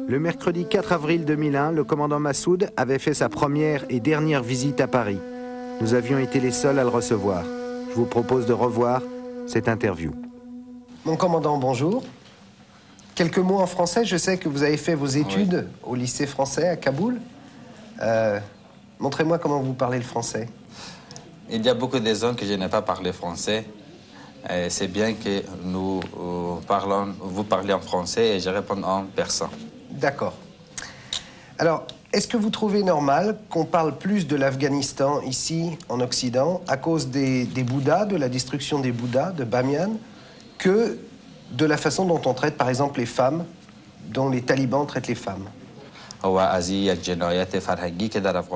Le mercredi 4 avril 2001, le commandant Massoud avait fait sa première et dernière visite à Paris. Nous avions été les seuls à le recevoir. Je vous propose de revoir cette interview. Mon commandant, bonjour. Quelques mots en français. Je sais que vous avez fait vos études au lycée français à Kaboul. Montrez-moi comment vous parlez le français. Il y a beaucoup de zones que je n'ai pas parlé français. C'est bien que vous parlez en français et je réponds en persan. D'accord. Alors, est-ce que vous trouvez normal qu'on parle plus de l'Afghanistan ici, en Occident, à cause des Bouddhas, de la destruction des Bouddhas, de Bamiyan, que de la façon dont on traite, par exemple, les femmes, dont les talibans traitent les femmes?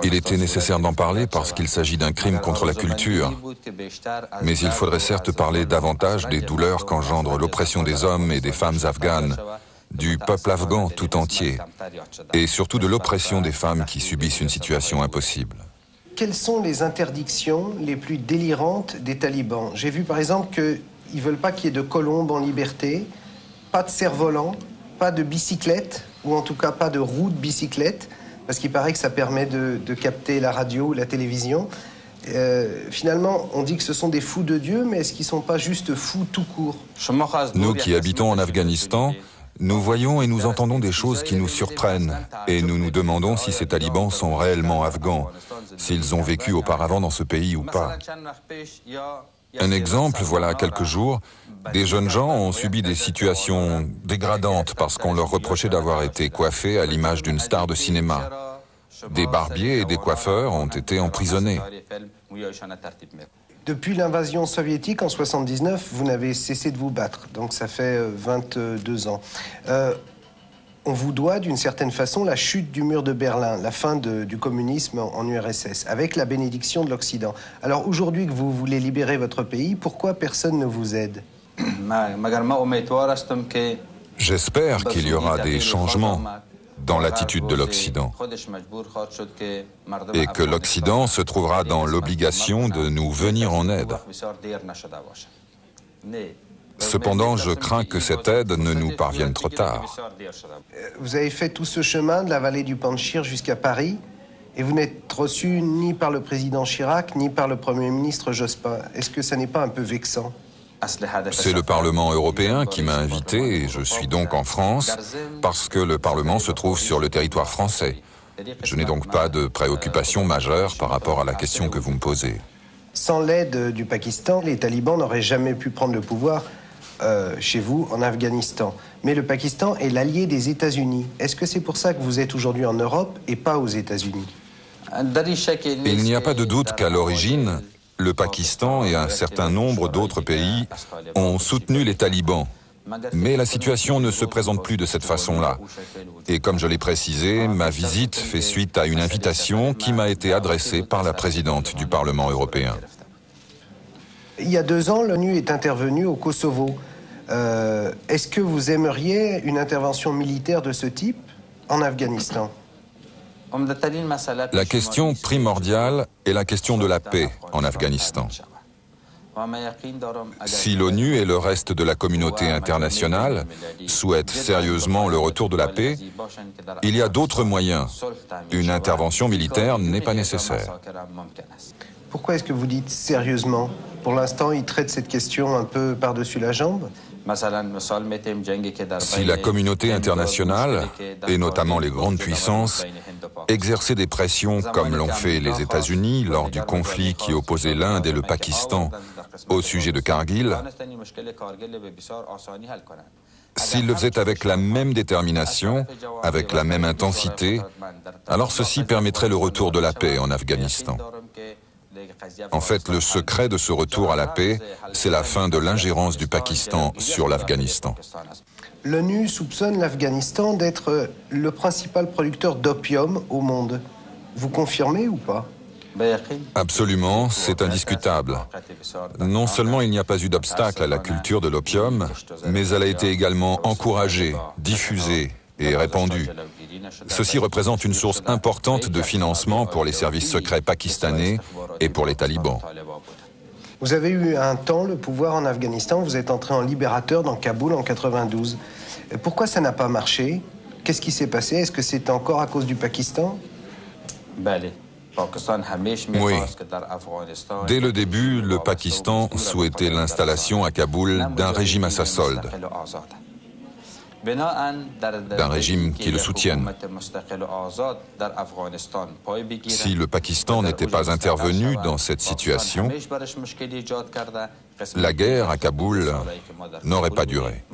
Il était nécessaire d'en parler parce qu'il s'agit d'un crime contre la culture. Mais il faudrait certes parler davantage des douleurs qu'engendre l'oppression des hommes et des femmes afghanes, du peuple afghan tout entier, et surtout de l'oppression des femmes qui subissent une situation impossible. Quelles sont les interdictions les plus délirantes des talibans? J'ai vu par exemple qu'ils ne veulent pas qu'il y ait de colombes en liberté, pas de cerf-volant, pas de bicyclette, ou en tout cas pas de roue de bicyclette, parce qu'il paraît que ça permet de capter la radio ou la télévision. Finalement, on dit que ce sont des fous de Dieu, mais est-ce qu'ils ne sont pas juste fous tout court? Nous qui habitons en Afghanistan, nous voyons et nous entendons des choses qui nous surprennent, et nous nous demandons si ces talibans sont réellement afghans, s'ils ont vécu auparavant dans ce pays ou pas. Un exemple, voilà quelques jours, des jeunes gens ont subi des situations dégradantes parce qu'on leur reprochait d'avoir été coiffés à l'image d'une star de cinéma. Des barbiers et des coiffeurs ont été emprisonnés. Depuis l'invasion soviétique en 1979, vous n'avez cessé de vous battre, donc ça fait 22 ans. On vous doit d'une certaine façon la chute du mur de Berlin, la fin du communisme en URSS, avec la bénédiction de l'Occident. Alors aujourd'hui que vous voulez libérer votre pays, pourquoi personne ne vous aide? J'espère qu'il y aura des changements dans l'attitude de l'Occident et que l'Occident se trouvera dans l'obligation de nous venir en aide. Cependant, je crains que cette aide ne nous parvienne trop tard. Vous avez fait tout ce chemin de la vallée du Panjshir jusqu'à Paris et vous n'êtes reçu ni par le président Chirac ni par le Premier ministre Jospin. Est-ce que ça n'est pas un peu vexant? C'est le Parlement européen qui m'a invité et je suis donc en France parce que le Parlement se trouve sur le territoire français. Je n'ai donc pas de préoccupation majeure par rapport à la question que vous me posez. Sans l'aide du Pakistan, les talibans n'auraient jamais pu prendre le pouvoir chez vous, en Afghanistan. Mais le Pakistan est l'allié des États-Unis. Est-ce que c'est pour ça que vous êtes aujourd'hui en Europe et pas aux États-Unis? Il n'y a pas de doute qu'à l'origine, le Pakistan et un certain nombre d'autres pays ont soutenu les talibans. Mais la situation ne se présente plus de cette façon-là. Et comme je l'ai précisé, ma visite fait suite à une invitation qui m'a été adressée par la présidente du Parlement européen. Il y a 2 ans, l'ONU est intervenue au Kosovo. Est-ce que vous aimeriez une intervention militaire de ce type en Afghanistan? La question primordiale est la question de la paix en Afghanistan. Si l'ONU et le reste de la communauté internationale souhaitent sérieusement le retour de la paix, il y a d'autres moyens. Une intervention militaire n'est pas nécessaire. Pourquoi est-ce que vous dites sérieusement? Pour l'instant, ils traitent cette question un peu par-dessus la jambe. Si la communauté internationale, et notamment les grandes puissances, exerçaient des pressions comme l'ont fait les États-Unis lors du conflit qui opposait l'Inde et le Pakistan au sujet de Kargil, s'ils le faisaient avec la même détermination, avec la même intensité, alors ceci permettrait le retour de la paix en Afghanistan. En fait, le secret de ce retour à la paix, c'est la fin de l'ingérence du Pakistan sur l'Afghanistan. L'ONU soupçonne l'Afghanistan d'être le principal producteur d'opium au monde. Vous confirmez ou pas? Absolument, c'est indiscutable. Non seulement il n'y a pas eu d'obstacle à la culture de l'opium, mais elle a été également encouragée, diffusée et répandue. Ceci représente une source importante de financement pour les services secrets pakistanais et pour les talibans. Vous avez eu un temps le pouvoir en Afghanistan, vous êtes entré en libérateur dans Kaboul en 92. Pourquoi ça n'a pas marché? Qu'est-ce qui s'est passé? Est-ce que c'est encore à cause du Pakistan? Oui. Dès le début, le Pakistan souhaitait l'installation à Kaboul d'un régime à sa solde, d'un régime qui le soutienne. Si le Pakistan n'était pas intervenu dans cette situation, la guerre à Kaboul n'aurait pas duré.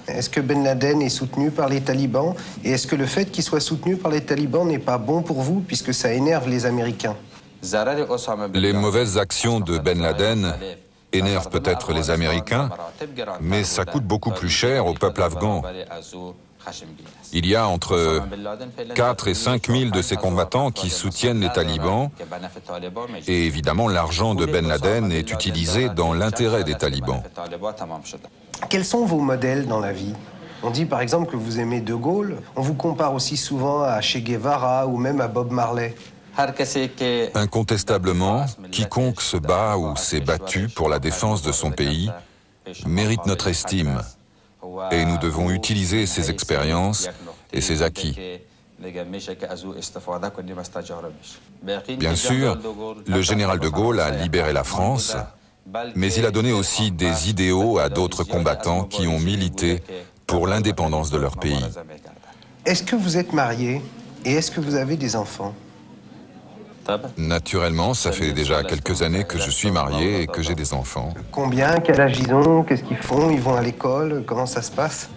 Est-ce que Ben Laden est soutenu par les talibans? Et est-ce que le fait qu'il soit soutenu par les talibans n'est pas bon pour vous, puisque ça énerve les Américains? Les mauvaises actions de Ben Laden énervent peut-être les Américains, mais ça coûte beaucoup plus cher au peuple afghan. Il y a entre 4 et 5 000 de ces combattants qui soutiennent les talibans, et évidemment l'argent de Ben Laden est utilisé dans l'intérêt des talibans. Quels sont vos modèles dans la vie? On dit par exemple que vous aimez De Gaulle, on vous compare aussi souvent à Che Guevara ou même à Bob Marley. Incontestablement, quiconque se bat ou s'est battu pour la défense de son pays mérite notre estime, et nous devons utiliser ses expériences et ses acquis. Bien sûr, le général de Gaulle a libéré la France, mais il a donné aussi des idéaux à d'autres combattants qui ont milité pour l'indépendance de leur pays. Est-ce que vous êtes marié et est-ce que vous avez des enfants? Naturellement, ça fait déjà quelques années que je suis marié et que j'ai des enfants. Combien? Quel âge ils ont? Qu'est-ce qu'ils font? Ils vont à l'école? Comment ça se passe?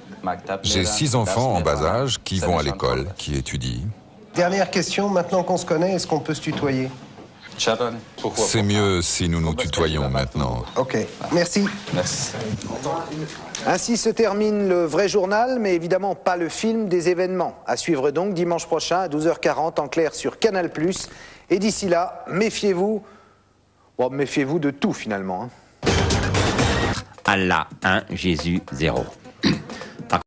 J'ai 6 enfants en bas âge qui vont à l'école, qui étudient. Dernière question, maintenant qu'on se connaît, est-ce qu'on peut se tutoyer? C'est mieux si nous nous tutoyons maintenant. Ok, merci. Merci. Ainsi se termine le vrai journal, mais évidemment pas le film des événements. À suivre donc dimanche prochain à 12h40 en clair sur Canal+. Et d'ici là, méfiez-vous. Bon, méfiez-vous de tout finalement. Allah 1, Jésus 0.